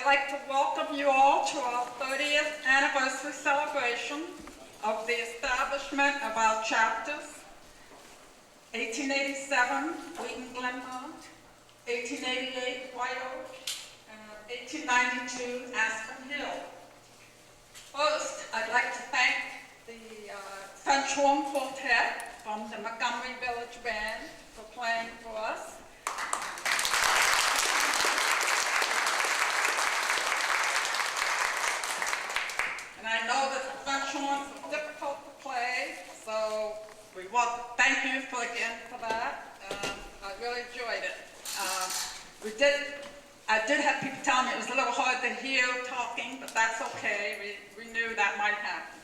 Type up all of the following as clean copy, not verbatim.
like to welcome you all to our 30th anniversary celebration of the establishment of our chapters. 1887, Wheaton Glenmont, 1888, White Oak, and 1892, Aspen Hill. First, I'd like to thank the French Horn Quartet from the Montgomery Village Band for playing for us. And I know that the French horns are difficult to play, so we want to thank you again for that. I really enjoyed it. I did have people tell me it was a little hard to hear talking, but that's okay. We knew that might happen.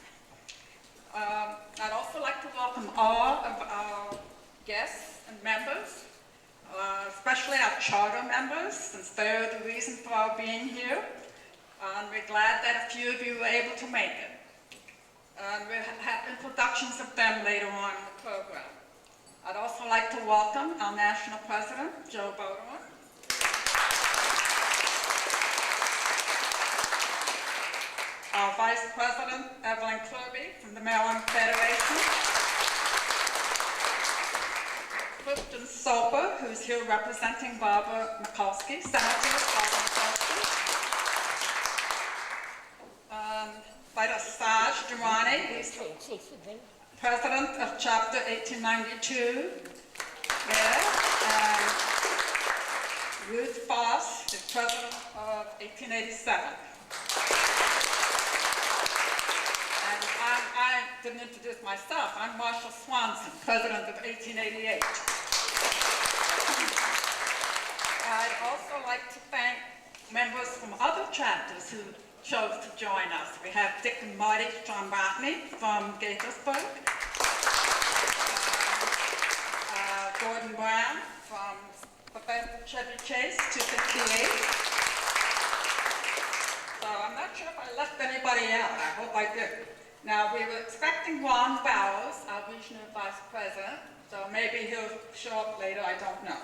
I'd also like to welcome all of our guests and members, especially our charter members, since they're the reason for our being here. And we're glad that a few of you were able to make it. And we'll have introductions of them later on in the program. I'd also like to welcome our national president, Joe Beaudoin. Our vice president, Evelyn Kirby, from the Maryland Federation. Clifton Soper, who's here representing Barbara Mikulski, Senator Barbara Mikulski. Vice Saj Durrani, he's president of Chapter 1892. There. And Ruth Foss, the president of 1887. And I didn't introduce myself. I'm Marshall Swanson, president of 1888. I'd also like to thank members from other chapters who chose to join us. We have Dick and Marty Strombatney from Gaithersburg, Gordon Brown from Chevy Chase, 258. So I'm not sure if I left anybody out. I hope I did. Now, we were expecting Ron Bowers, our regional vice president, so maybe he'll show up later, I don't know.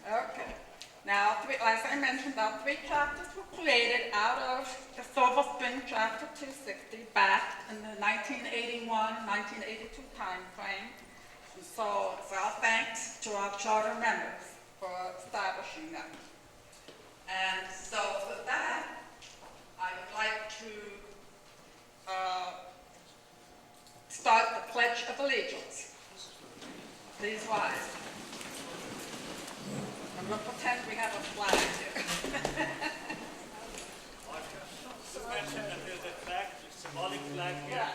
Okay. Now, as I mentioned, our 3 chapters were created out of the Silver Spring Chapter 260 back in the 1981-1982 time frame. And so it's our thanks to our charter members for establishing them. And so with that, I would like to start the Pledge of Allegiance. Please rise. And we'll pretend we have a flag here. To mention that there's a flag, a symbolic flag here. Yeah.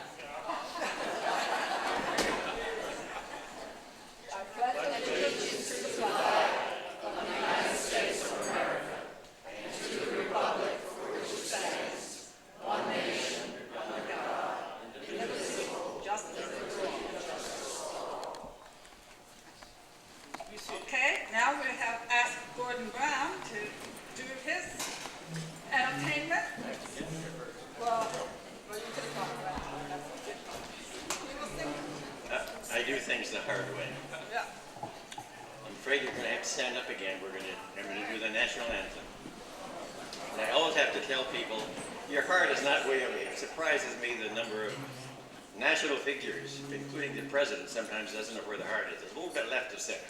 I pledge allegiance to the flag of the United States of America and to the republic for which it stands, one nation, under God, indivisible, justice for all. Okay, now we have asked Gordon Brown to do his entertainment. Well, you could talk about it. That's okay. We will sing. I do things the hard way. Yeah. I'm afraid you're going to have to stand up again. I'm going to do the national anthem. And I always have to tell people, your heart is not way over here. It surprises me the number of national figures, including the president, sometimes doesn't know where the heart is. There's a little bit left of center.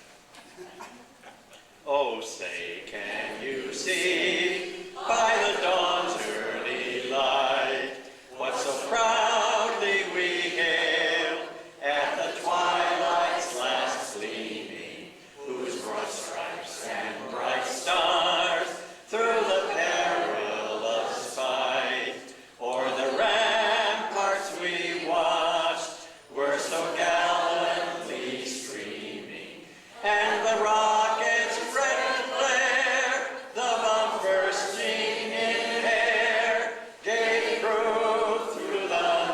Oh, say, can you see by the dawn's early light what so proudly we hailed at the twilight's last gleaming, whose broad stripes and bright stars through the perilous fight o'er the ramparts we watched were so gallantly streaming, and the rockets red and glare, the bumpers singing in air, gave proof through the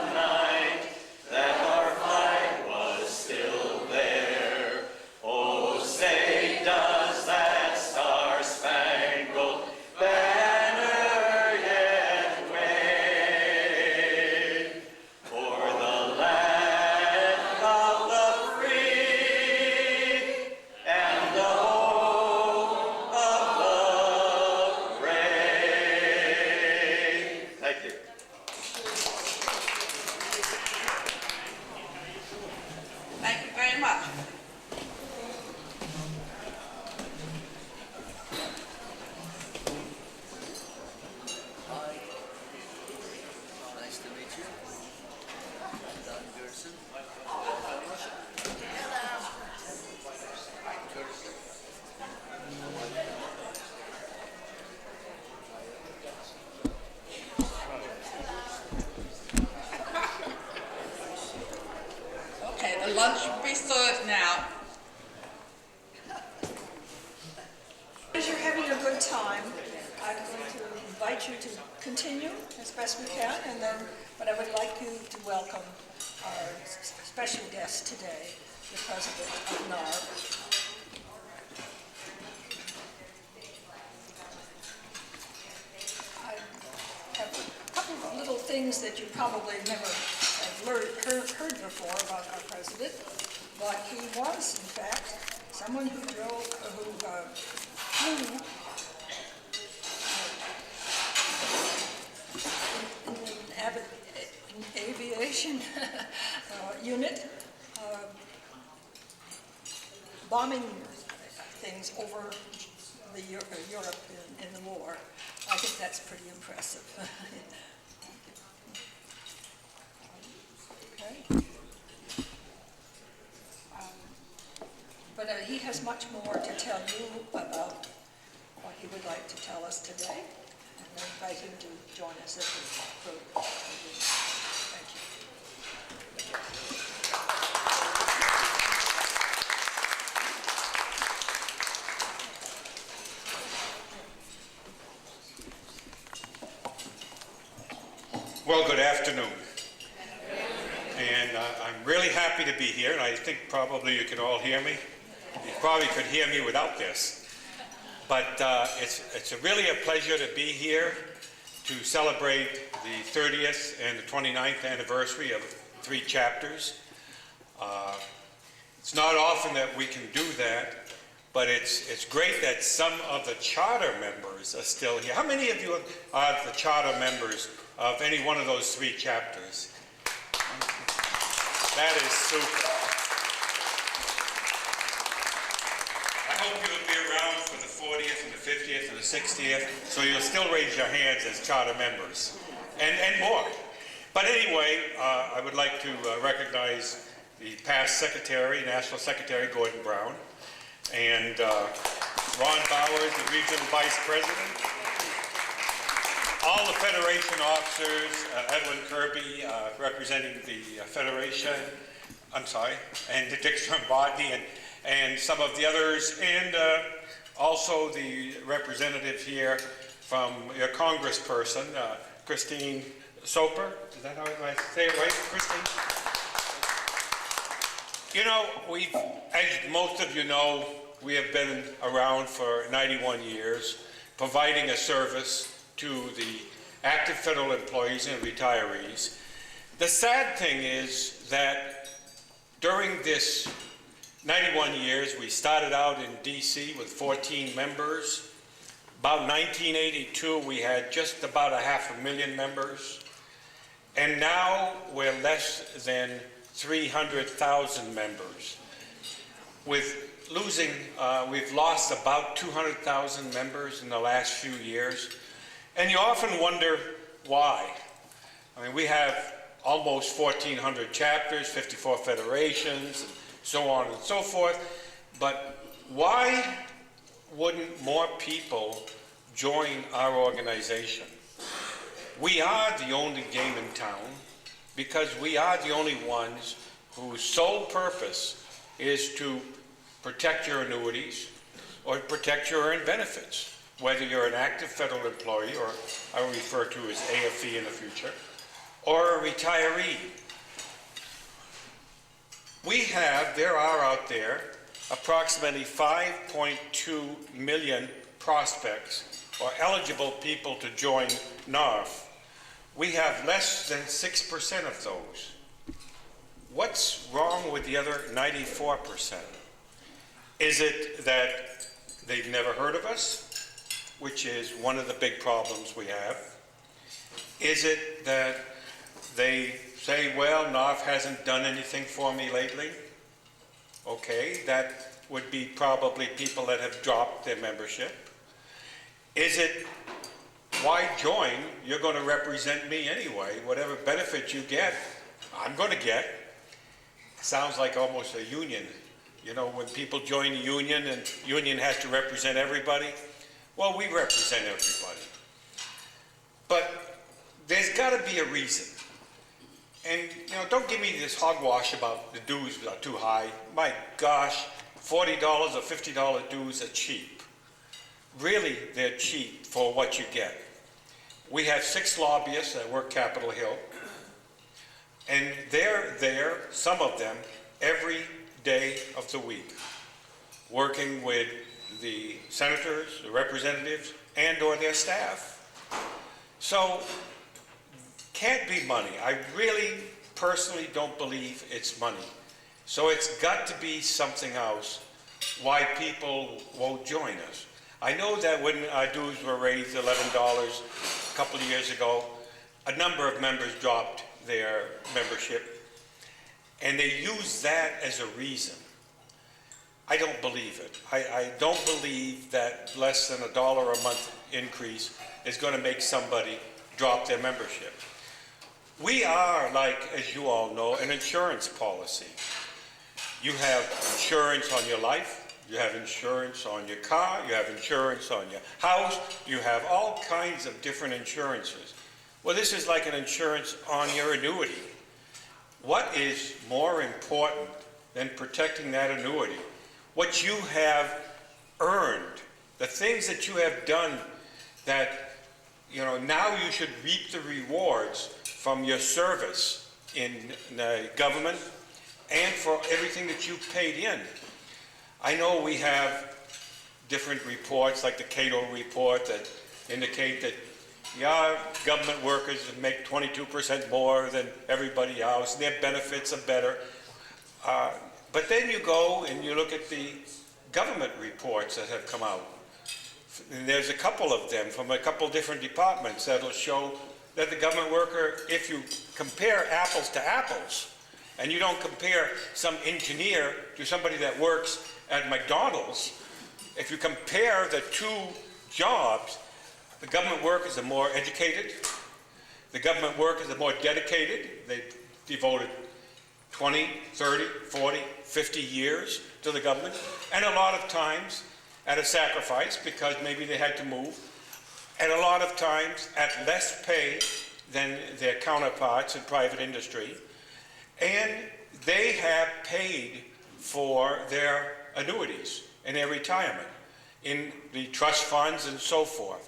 Lunch will be served now. As you're having a good time, I'm going to invite you to continue as best we can, and then, but I would like you to welcome our special guest today, the president of NARFE. I have a couple of little things that you probably never have heard before about our president, but he was, in fact, someone who flew in an aviation unit, bombing things over Europe in the war. I think that's pretty impressive. Okay. But he has much more to tell you about what he would like to tell us today. And I invite him to join us at the program. Thank you. Well, good afternoon. And I'm really happy to be here, and I think probably you can all hear me. You probably could hear me without this. But it's really a pleasure to be here to celebrate the 30th and the 29th anniversary of 3 chapters. It's not often that we can do that, but it's great that some of the charter members are still here. How many of you are the charter members of any one of those 3 chapters? That is super. I hope you'll be around for the 40th and the 50th and the 60th, so you'll still raise your hands as charter members, and more. But anyway, I would like to recognize the past secretary, National Secretary Gordon Brown, and Ron Bowers, the regional vice president, all the Federation officers, Edwin Kirby representing the Federation, and Dick Strombardi, and some of the others, and also the representative here from your congressperson, Christine Soper. Is that how I say it right, Christine? You know, as most of you know, we have been around for 91 years, providing a service to the active federal employees and retirees. The sad thing is that during this 91 years, we started out in DC with 14 members. About 1982, we had just about 500,000 members. And now we're less than 300,000 members. We've lost about 200,000 members in the last few years. And you often wonder why. I mean, we have almost 1,400 chapters, 54 federations, and so on and so forth. But why wouldn't more people join our organization? We are the only game in town because we are the only ones whose sole purpose is to protect your annuities or protect your earned benefits, whether you're an active federal employee, or I will refer to as AFE in the future, or a retiree. There are out there approximately 5.2 million prospects or eligible people to join NARFE. We have less than 6% of those. What's wrong with the other 94%? Is it that they've never heard of us, which is one of the big problems we have? Is it that they say, well, NARFE hasn't done anything for me lately? Okay, that would be probably people that have dropped their membership. Is it, why join? You're going to represent me anyway. Whatever benefit you get, I'm going to get. Sounds like almost a union. You know, when people join a union and union has to represent everybody, well, we represent everybody. But there's got to be a reason. And, you know, don't give me this hogwash about the dues are too high. My gosh, $40 or $50 dues are cheap. Really, they're cheap for what you get. We have 6 lobbyists that work Capitol Hill, and they're there, some of them, every day of the week, working with the senators, the representatives, and or their staff. So, can't be money. I really personally don't believe it's money. So it's got to be something else why people won't join us. I know that when our dues were raised $11 a couple of years ago, a number of members dropped their membership, and they used that as a reason. I don't believe it. I don't believe that less than $1 a month increase is going to make somebody drop their membership. We are, like, as you all know, an insurance policy. You have insurance on your life, you have insurance on your car, you have insurance on your house, you have all kinds of different insurances. Well, this is like an insurance on your annuity. What is more important than protecting that annuity? What you have earned, the things that you have done that, you know, now you should reap the rewards from your service in the government and for everything that you paid in. I know we have different reports, like the Cato report, that indicate that, yeah, government workers make 22% more than everybody else, and their benefits are better. But then you go and you look at the government reports that have come out. And there's a couple of them from a couple different departments that'll show that the government worker, if you compare apples to apples, and you don't compare some engineer to somebody that works at McDonald's, if you compare the two jobs, the government workers are more educated, the government workers are more dedicated, they devoted 20, 30, 40, 50 years to the government, and a lot of times at a sacrifice because maybe they had to move, and a lot of times at less pay than their counterparts in private industry, and they have paid for their annuities and their retirement in the trust funds and so forth.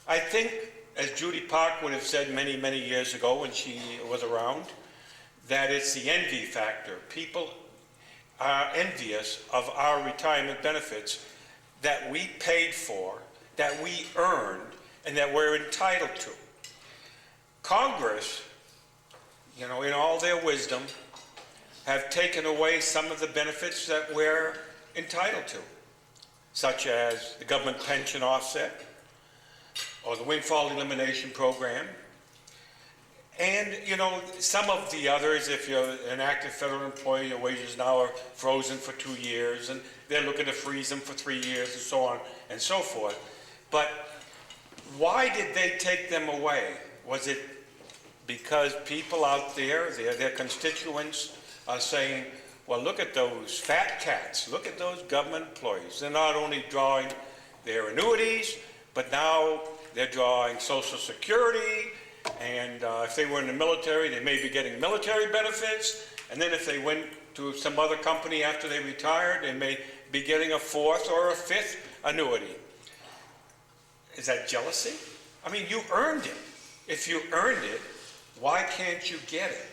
I think, as Judy Park would have said many, many years ago when she was around, that it's the envy factor. People are envious of our retirement benefits that we paid for, that we earned, and that we're entitled to. Congress, you know, in all their wisdom, have taken away some of the benefits that we're entitled to, such as the government pension offset, or the windfall elimination program, and, you know, some of the others. If you're an active federal employee, your wages now are frozen for 2 years, and they're looking to freeze them for 3 years, and so on and so forth. But why did they take them away? Was it because people out there, their constituents, are saying, well, look at those fat cats, look at those government employees. They're not only drawing their annuities, but now they're drawing Social Security, and if they were in the military, they may be getting military benefits, and then if they went to some other company after they retired, they may be getting a 4th or a 5th annuity. Is that jealousy? I mean, you earned it. If you earned it, why can't you get it?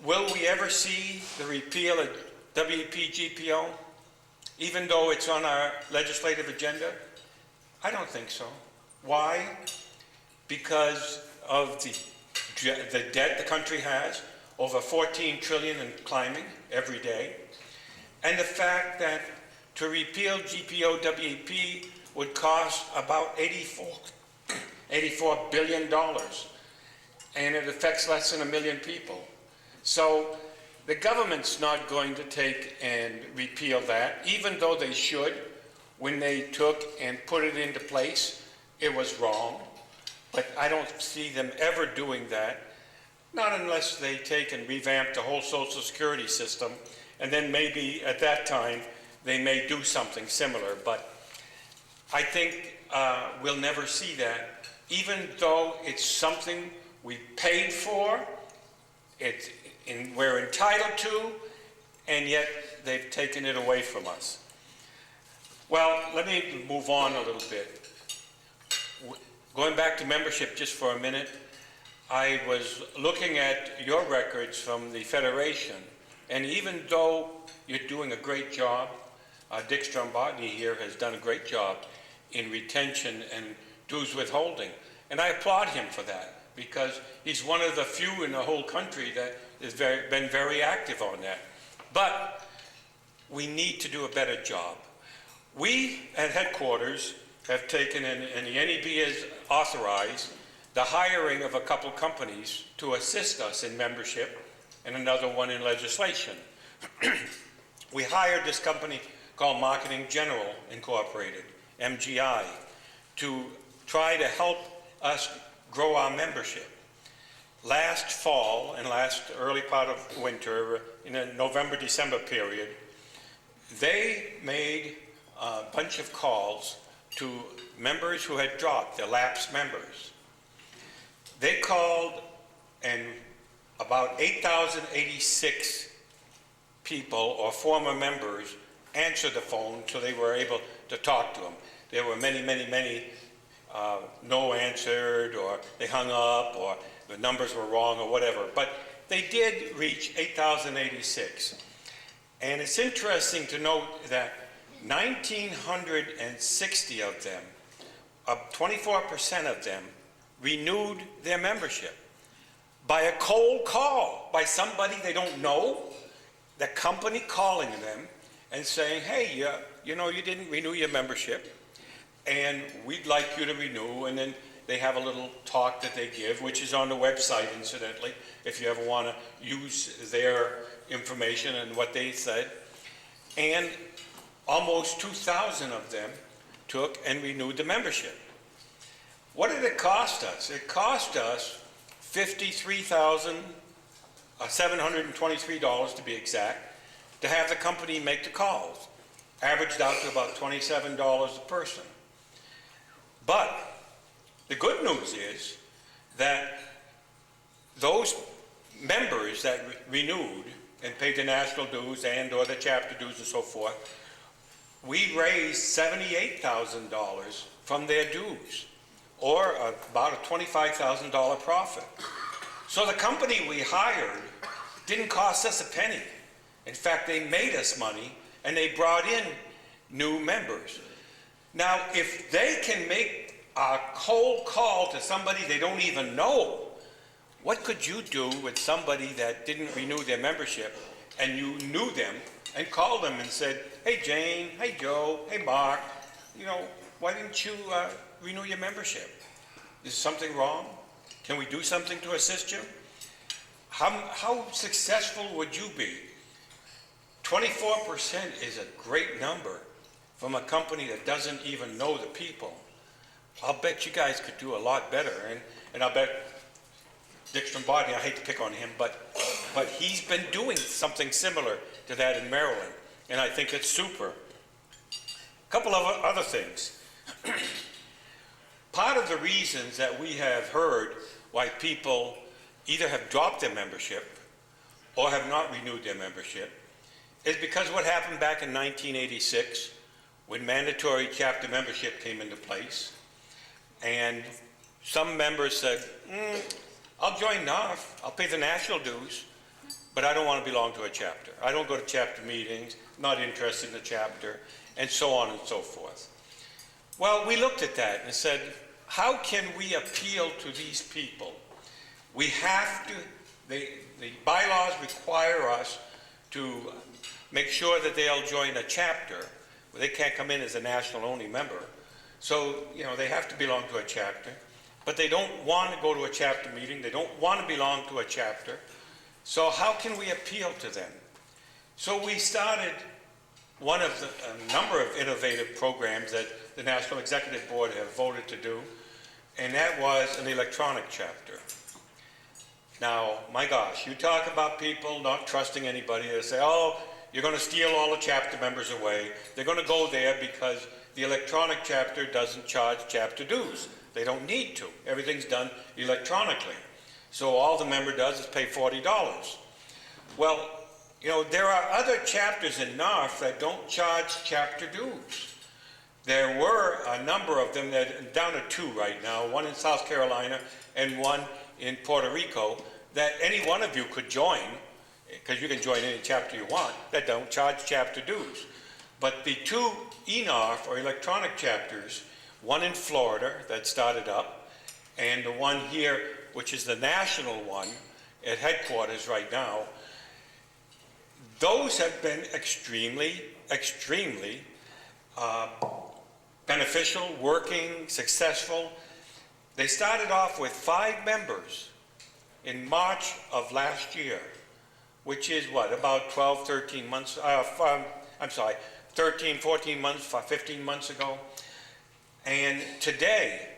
Will we ever see the repeal of WPGPO, even though it's on our legislative agenda? I don't think so. Why? Because of the debt the country has, over $14 trillion and climbing every day, and the fact that to repeal GPO-WP would cost about $84 billion, and it affects less than 1 million people. So the government's not going to take and repeal that, even though they should. When they took and put it into place, it was wrong. But I don't see them ever doing that, not unless they take and revamp the whole Social Security system, and then maybe at that time they may do something similar. But I think we'll never see that, even though it's something we paid for we're entitled to, and yet they've taken it away from us. Well, let me move on a little bit. Going back to membership just for a minute, I was looking at your records from the Federation, and even though you're doing a great job, Dick Strombotny here has done a great job in retention and dues withholding. And I applaud him for that, because he's one of the few in the whole country that has been very active on that. But we need to do a better job. We at headquarters have taken, and the NEB has authorized, the hiring of a couple companies to assist us in membership and another one in legislation. We hired this company called Marketing General Incorporated, MGI, to try to help us grow our membership. Last fall and last early part of winter, in a November-December period, they made a bunch of calls to members who had dropped, their lapsed members. They called, and about 8,086 people or former members answered the phone, so they were able to talk to them. There were many no answered, or they hung up, or the numbers were wrong, or whatever. But they did reach 8,086. And it's interesting to note that 1,960 of them, 24% of them, renewed their membership by a cold call, by somebody they don't know, the company calling them and saying, hey, you know, you didn't renew your membership, and we'd like you to renew. And then they have a little talk that they give, which is on the website, incidentally, if you ever want to use their information and what they said. And almost 2,000 of them took and renewed the membership. What did it cost us? It cost us $53,723 to be exact, to have the company make the calls. Averaged out to about $27 a person. But the good news is that those members that renewed and paid the national dues and or the chapter dues and so forth, we raised $78,000 from their dues, or about a $25,000 profit. So the company we hired didn't cost us a penny. In fact, they made us money, and they brought in new members. Now, if they can make a cold call to somebody they don't even know, what could you do with somebody that didn't renew their membership and you knew them and called them and said, hey Jane, hey Joe, hey Mark, you know, why didn't you renew your membership? Is something wrong? Can we do something to assist you? How successful would you be? 24% is a great number from a company that doesn't even know the people. I'll bet you guys could do a lot better, and I'll bet Dick Strombotny, I hate to pick on him, but he's been doing something similar to that in Maryland, and I think it's super. A couple of other things. Part of the reasons that we have heard why people either have dropped their membership or have not renewed their membership is because what happened back in 1986 when mandatory chapter membership came into place, and some members said, I'll join NARFE, I'll pay the national dues, but I don't want to belong to a chapter. I don't go to chapter meetings, not interested in the chapter, and so on and so forth. Well, we looked at that and said, how can we appeal to these people? We have to, the bylaws require us to make sure that they'll join a chapter. They can't come in as a national only member. So, you know, they have to belong to a chapter, but they don't want to go to a chapter meeting. They don't want to belong to a chapter. So how can we appeal to them? So we started one of a number of innovative programs that the National Executive Board have voted to do, and that was an electronic chapter. Now, my gosh, you talk about people not trusting anybody. They say, oh, you're going to steal all the chapter members away. They're going to go there because the electronic chapter doesn't charge chapter dues. They don't need to. Everything's done electronically. So all the member does is pay $40. Well, you know, there are other chapters in NARFE that don't charge chapter dues. There were a number of them, that down to 2 right now, one in South Carolina and one in Puerto Rico, that any one of you could join, because you can join any chapter you want, that don't charge chapter dues. But the 2 NARFE or electronic chapters, one in Florida that started up, and the one here, which is the national one at headquarters right now, those have been extremely beneficial, working, successful. They started off with 5 members in March of last year, which is what, about 12, 13 months, 13, 14 months, 15 months ago. And today,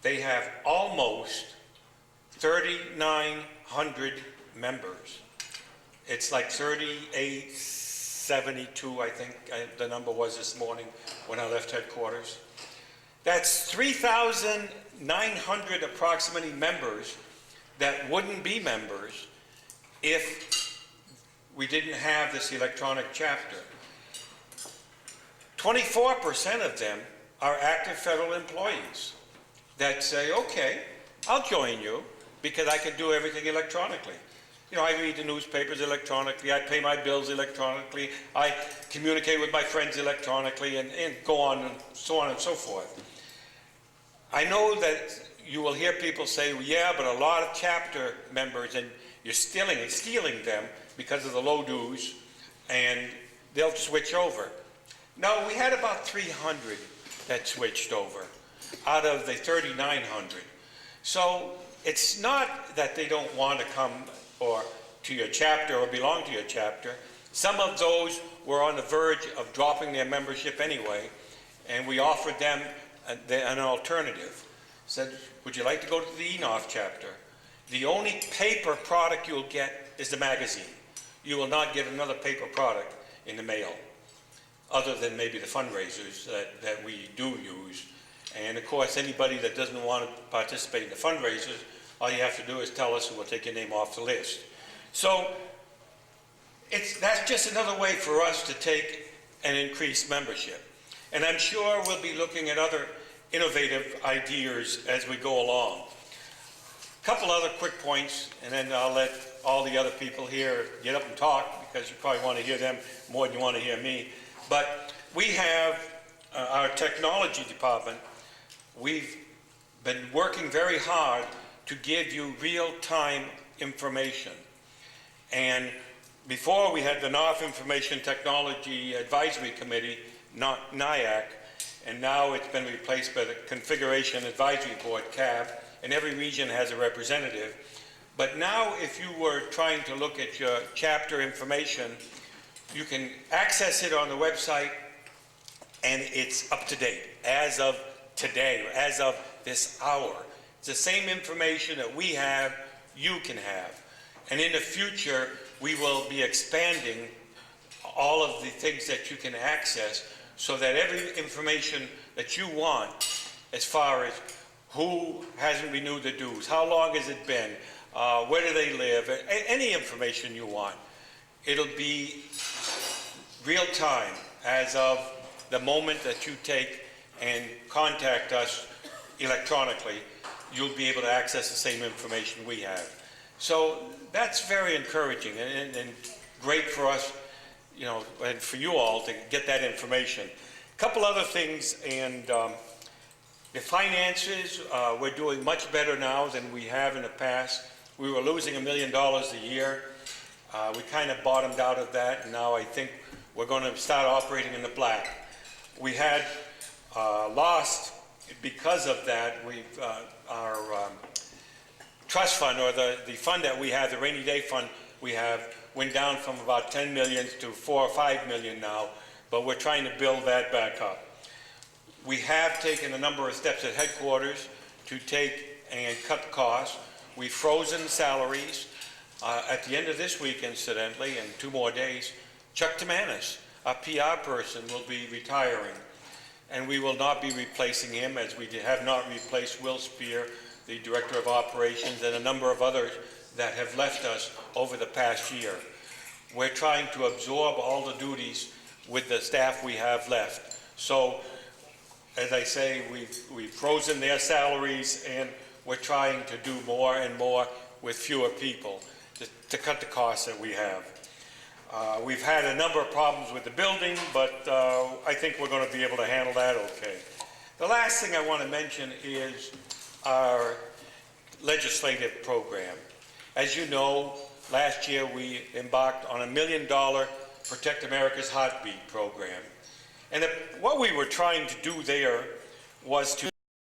they have almost 3,900 members. It's like 3,872, I think the number was this morning when I left headquarters. That's 3,900 approximately members that wouldn't be members if we didn't have this electronic chapter. 24% of them are active federal employees that say, okay, I'll join you because I can do everything electronically. You know, I read the newspapers electronically, I pay my bills electronically, I communicate with my friends electronically, and go on and so forth. I know that you will hear people say, well, yeah, but a lot of chapter members, and you're stealing them because of the low dues, and they'll switch over. No, we had about 300 that switched over out of the 3,900. So it's not that they don't want to come or to your chapter or belong to your chapter. Some of those were on the verge of dropping their membership anyway, and we offered them an alternative. Said, would you like to go to the NARFE chapter? The only paper product you'll get is the magazine. You will not get another paper product in the mail, other than maybe the fundraisers that we do use. And of course, anybody that doesn't want to participate in the fundraisers, all you have to do is tell us and we'll take your name off the list. So that's just another way for us to take and increase membership. And I'm sure we'll be looking at other innovative ideas as we go along. A couple other quick points, and then I'll let all the other people here get up and talk, because you probably want to hear them more than you want to hear me. But we have our technology department. We've been working very hard to give you real-time information. And before we had the NARFE Information Technology Advisory Committee, not NIAC, and now it's been replaced by the Configuration Advisory Board, CAB, and every region has a representative. But now if you were trying to look at your chapter information, you can access it on the website, and it's up to date as of today, as of this hour. It's the same information that we have, you can have. And in the future, we will be expanding all of the things that you can access, so that every information that you want, as far as who hasn't renewed the dues, how long has it been, where do they live, any information you want, it'll be real time as of the moment that you take and contact us electronically. You'll be able to access the same information we have. So that's very encouraging and great for us, you know, and for you all to get that information. A couple other things, and the finances, we're doing much better now than we have in the past. We were losing $1 million a year. We kind of bottomed out of that, and now I think we're going to start operating in the black. We had lost, because of that, our trust fund, or the fund that we have, the rainy day fund we have, went down from about 10 million to 4 or 5 million now, but we're trying to build that back up. We have taken a number of steps at headquarters to take and cut costs. We've frozen salaries. At the end of this week, incidentally, in 2 more days, Chuck Timanis, our PR person, will be retiring. And we will not be replacing him, as we have not replaced Will Spear, the Director of Operations, and a number of others that have left us over the past year. We're trying to absorb all the duties with the staff we have left. So, as I say, we've frozen their salaries, and we're trying to do more and more with fewer people to cut the costs that we have. We've had a number of problems with the building, but I think we're going to be able to handle that okay. The last thing I want to mention is our legislative program. As you know, last year we embarked on $1 million Protect America's Heartbeat program. And what we were trying to do there was to